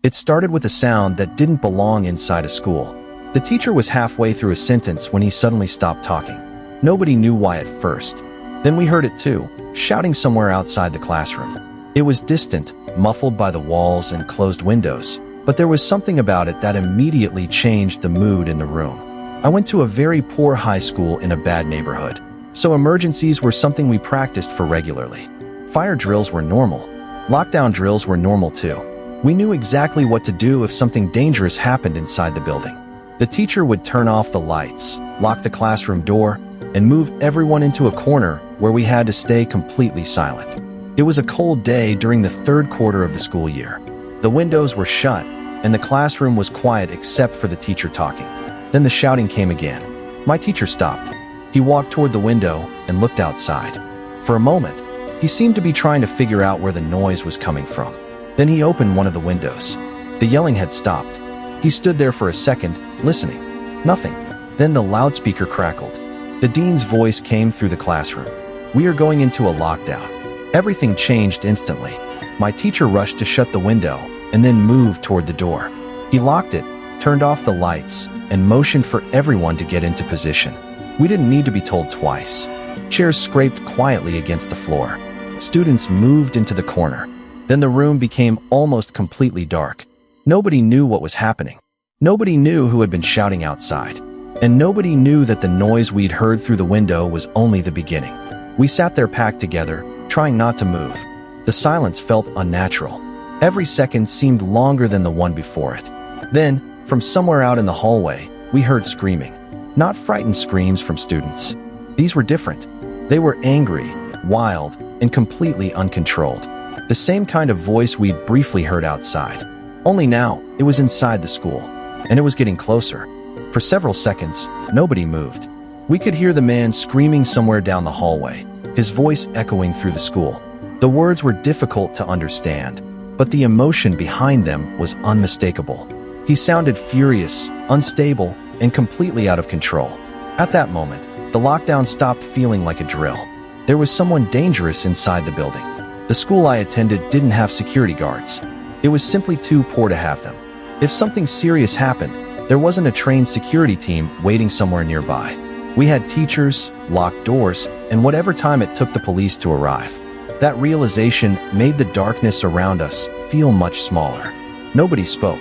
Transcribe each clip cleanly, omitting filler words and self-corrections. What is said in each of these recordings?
It started with a sound that didn't belong inside a school. The teacher was halfway through a sentence when he suddenly stopped talking. Nobody knew why at first. Then we heard it too, shouting somewhere outside the classroom. It was distant, muffled by the walls and closed windows, but there was something about it that immediately changed the mood in the room. I went to a very poor high school in a bad neighborhood, so emergencies were something we practiced for regularly. Fire drills were normal. Lockdown drills were normal too. We knew exactly what to do if something dangerous happened inside the building. The teacher would turn off the lights, lock the classroom door, and move everyone into a corner where we had to stay completely silent. It was a cold day during the third quarter of the school year. The windows were shut, and the classroom was quiet except for the teacher talking. Then the shouting came again. My teacher stopped. He walked toward the window and looked outside. For a moment, he seemed to be trying to figure out where the noise was coming from. Then he opened one of the windows. The yelling had stopped. He stood there for a second, listening. Nothing. Then the loudspeaker crackled. The dean's voice came through the classroom. "We are going into a lockdown." Everything changed instantly. My teacher rushed to shut the window and then moved toward the door. He locked it, turned off the lights, and motioned for everyone to get into position. We didn't need to be told twice. Chairs scraped quietly against the floor. Students moved into the corner. Then the room became almost completely dark. Nobody knew what was happening. Nobody knew who had been shouting outside. And nobody knew that the noise we'd heard through the window was only the beginning. We sat there packed together, trying not to move. The silence felt unnatural. Every second seemed longer than the one before it. Then, from somewhere out in the hallway, we heard screaming. Not frightened screams from students. These were different. They were angry, wild, and completely uncontrolled. The same kind of voice we'd briefly heard outside. Only now, it was inside the school, and it was getting closer. For several seconds, nobody moved. We could hear the man screaming somewhere down the hallway, his voice echoing through the school. The words were difficult to understand, but the emotion behind them was unmistakable. He sounded furious, unstable, and completely out of control. At that moment, the lockdown stopped feeling like a drill. There was someone dangerous inside the building. The school I attended didn't have security guards. It was simply too poor to have them. If something serious happened, there wasn't a trained security team waiting somewhere nearby. We had teachers, locked doors, and whatever time it took the police to arrive. That realization made the darkness around us feel much smaller. Nobody spoke.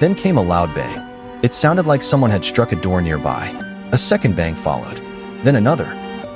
Then came a loud bang. It sounded like someone had struck a door nearby. A second bang followed. Then another.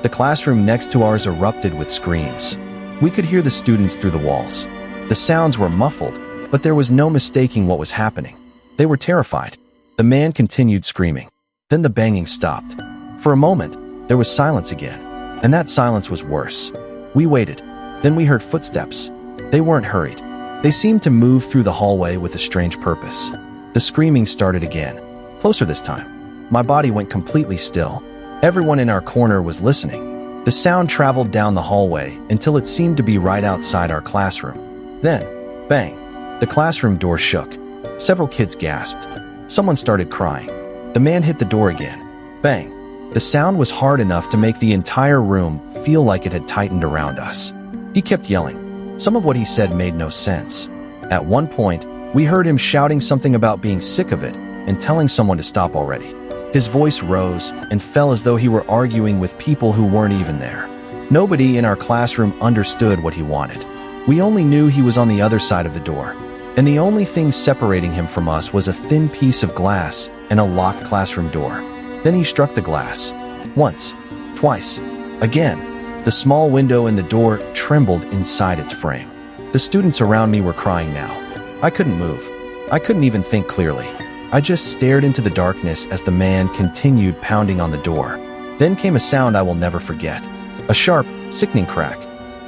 The classroom next to ours erupted with screams. We could hear the students through the walls. The sounds were muffled, but there was no mistaking what was happening. They were terrified. The man continued screaming. Then the banging stopped. For a moment, there was silence again, and that silence was worse. We waited. Then we heard footsteps. They weren't hurried. They seemed to move through the hallway with a strange purpose. The screaming started again, closer this time. My body went completely still. Everyone in our corner was listening. The sound traveled down the hallway until it seemed to be right outside our classroom. Then, bang, the classroom door shook. Several kids gasped. Someone started crying. The man hit the door again. Bang. The sound was hard enough to make the entire room feel like it had tightened around us. He kept yelling. Some of what he said made no sense. At one point, we heard him shouting something about being sick of it and telling someone to stop already. His voice rose and fell as though he were arguing with people who weren't even there. Nobody in our classroom understood what he wanted. We only knew he was on the other side of the door, and the only thing separating him from us was a thin piece of glass and a locked classroom door. Then he struck the glass. Once, twice, again. The small window in the door trembled inside its frame. The students around me were crying now. I couldn't move. I couldn't even think clearly. I just stared into the darkness as the man continued pounding on the door. Then came a sound I will never forget. A sharp, sickening crack.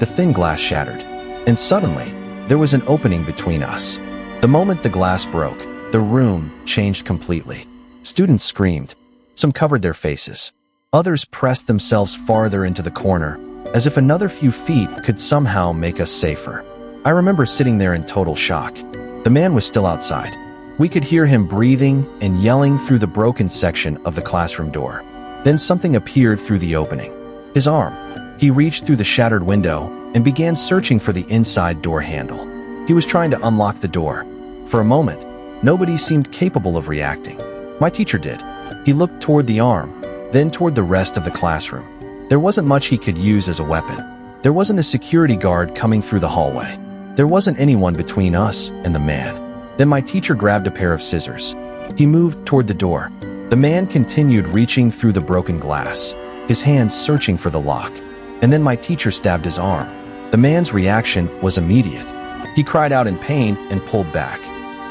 The thin glass shattered. And suddenly, there was an opening between us. The moment the glass broke, the room changed completely. Students screamed. Some covered their faces. Others pressed themselves farther into the corner, as if another few feet could somehow make us safer. I remember sitting there in total shock. The man was still outside. We could hear him breathing and yelling through the broken section of the classroom door. Then something appeared through the opening. His arm. He reached through the shattered window and began searching for the inside door handle. He was trying to unlock the door. For a moment, nobody seemed capable of reacting. My teacher did. He looked toward the arm, then toward the rest of the classroom. There wasn't much he could use as a weapon. There wasn't a security guard coming through the hallway. There wasn't anyone between us and the man. Then my teacher grabbed a pair of scissors. He moved toward the door. The man continued reaching through the broken glass, his hands searching for the lock. And then my teacher stabbed his arm. The man's reaction was immediate. He cried out in pain and pulled back.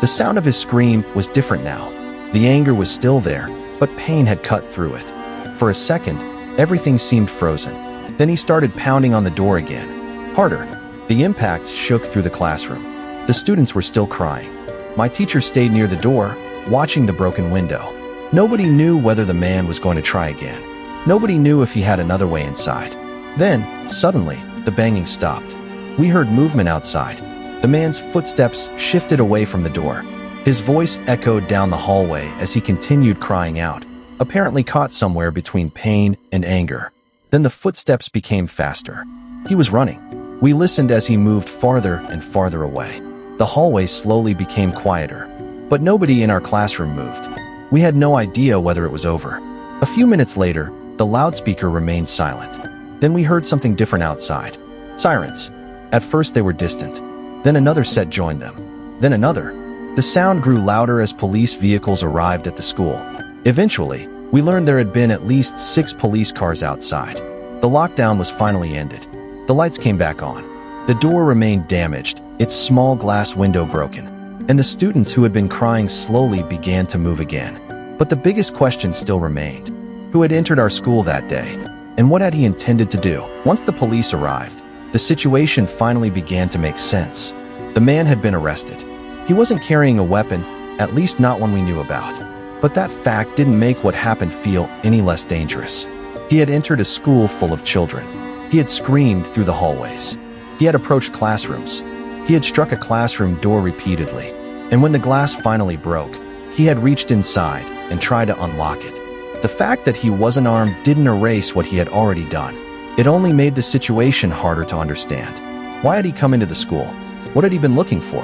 The sound of his scream was different now. The anger was still there, but pain had cut through it. For a second, everything seemed frozen. Then he started pounding on the door again. Harder. The impacts shook through the classroom. The students were still crying. My teacher stayed near the door, watching the broken window. Nobody knew whether the man was going to try again. Nobody knew if he had another way inside. Then, suddenly, the banging stopped. We heard movement outside. The man's footsteps shifted away from the door. His voice echoed down the hallway as he continued crying out, apparently caught somewhere between pain and anger. Then the footsteps became faster. He was running. We listened as he moved farther and farther away. The hallway slowly became quieter, but nobody in our classroom moved. We had no idea whether it was over. A few minutes later, the loudspeaker remained silent. Then we heard something different outside. Sirens. At first they were distant. Then another set joined them. Then another. The sound grew louder as police vehicles arrived at the school. Eventually, we learned there had been at least 6 police cars outside. The lockdown was finally ended. The lights came back on. The door remained damaged, its small glass window broken. And the students who had been crying slowly began to move again. But the biggest question still remained. Who had entered our school that day? And what had he intended to do? Once the police arrived, the situation finally began to make sense. The man had been arrested. He wasn't carrying a weapon, at least not one we knew about. But that fact didn't make what happened feel any less dangerous. He had entered a school full of children. He had screamed through the hallways. He had approached classrooms. He had struck a classroom door repeatedly. And when the glass finally broke, he had reached inside and tried to unlock it. The fact that he wasn't armed didn't erase what he had already done. It only made the situation harder to understand. Why had he come into the school? What had he been looking for?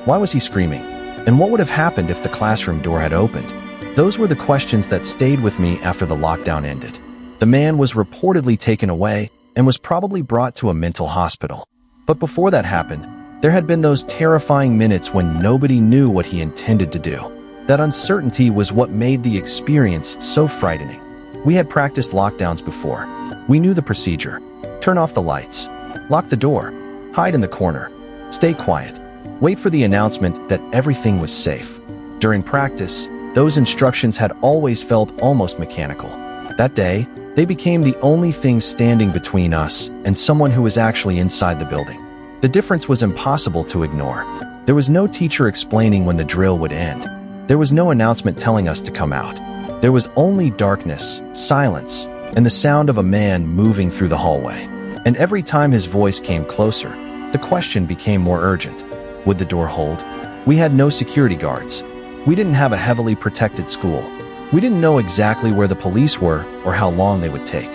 Why was he screaming? And what would have happened if the classroom door had opened? Those were the questions that stayed with me after the lockdown ended. The man was reportedly taken away and was probably brought to a mental hospital. But before that happened, there had been those terrifying minutes when nobody knew what he intended to do. That uncertainty was what made the experience so frightening. We had practiced lockdowns before. We knew the procedure. Turn off the lights. Lock the door. Hide in the corner. Stay quiet. Wait for the announcement that everything was safe. During practice, those instructions had always felt almost mechanical. That day, they became the only thing standing between us and someone who was actually inside the building. The difference was impossible to ignore. There was no teacher explaining when the drill would end. There was no announcement telling us to come out. There was only darkness, silence, and the sound of a man moving through the hallway. And every time his voice came closer, the question became more urgent. Would the door hold? We had no security guards. We didn't have a heavily protected school. We didn't know exactly where the police were or how long they would take.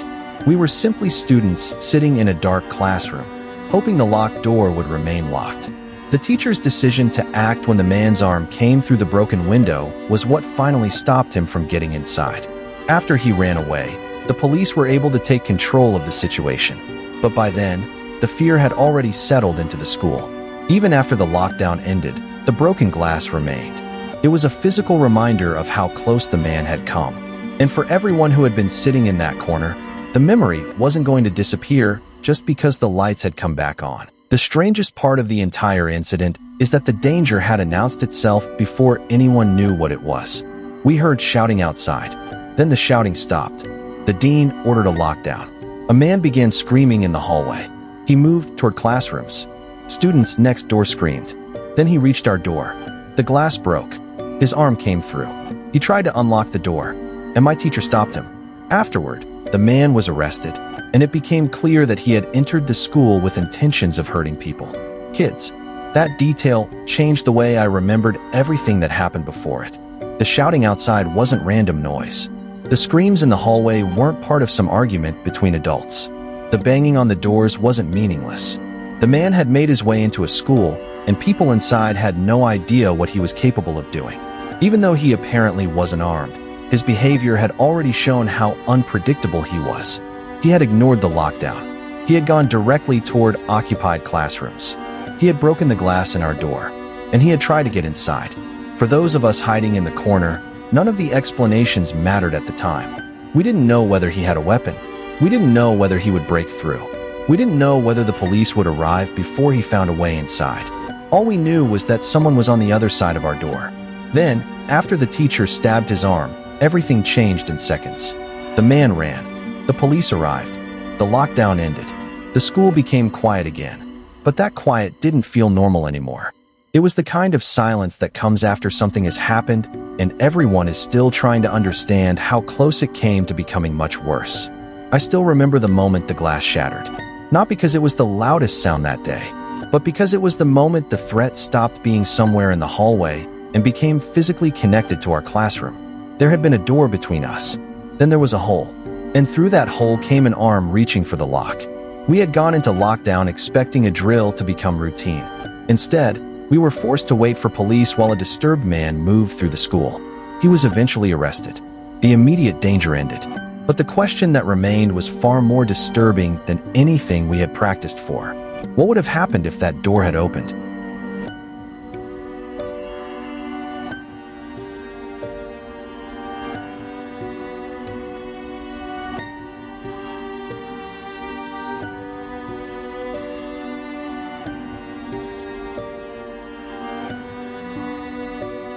We were simply students sitting in a dark classroom, hoping the locked door would remain locked. The teacher's decision to act when the man's arm came through the broken window was what finally stopped him from getting inside. After he ran away, the police were able to take control of the situation. But by then, the fear had already settled into the school. Even after the lockdown ended, the broken glass remained. It was a physical reminder of how close the man had come. And for everyone who had been sitting in that corner, the memory wasn't going to disappear just because the lights had come back on. The strangest part of the entire incident is that the danger had announced itself before anyone knew what it was. We heard shouting outside. Then the shouting stopped. The dean ordered a lockdown. A man began screaming in the hallway. He moved toward classrooms. Students next door screamed. Then he reached our door. The glass broke. His arm came through. He tried to unlock the door, and my teacher stopped him. Afterward, the man was arrested, and it became clear that he had entered the school with intentions of hurting people. Kids. That detail changed the way I remembered everything that happened before it. The shouting outside wasn't random noise. The screams in the hallway weren't part of some argument between adults. The banging on the doors wasn't meaningless. The man had made his way into a school, and people inside had no idea what he was capable of doing. Even though he apparently wasn't armed, his behavior had already shown how unpredictable he was. He had ignored the lockdown. He had gone directly toward occupied classrooms. He had broken the glass in our door, and he had tried to get inside. For those of us hiding in the corner, none of the explanations mattered at the time. We didn't know whether he had a weapon. We didn't know whether he would break through. We didn't know whether the police would arrive before he found a way inside. All we knew was that someone was on the other side of our door. Then, after the teacher stabbed his arm, everything changed in seconds. The man ran. The police arrived. The lockdown ended. The school became quiet again. But that quiet didn't feel normal anymore. It was the kind of silence that comes after something has happened and everyone is still trying to understand how close it came to becoming much worse. I still remember the moment the glass shattered. Not because it was the loudest sound that day, but because it was the moment the threat stopped being somewhere in the hallway and became physically connected to our classroom. There had been a door between us. Then there was a hole. And through that hole came an arm reaching for the lock. We had gone into lockdown expecting a drill to become routine. Instead, we were forced to wait for police while a disturbed man moved through the school. He was eventually arrested. The immediate danger ended. But the question that remained was far more disturbing than anything we had practiced for. What would have happened if that door had opened?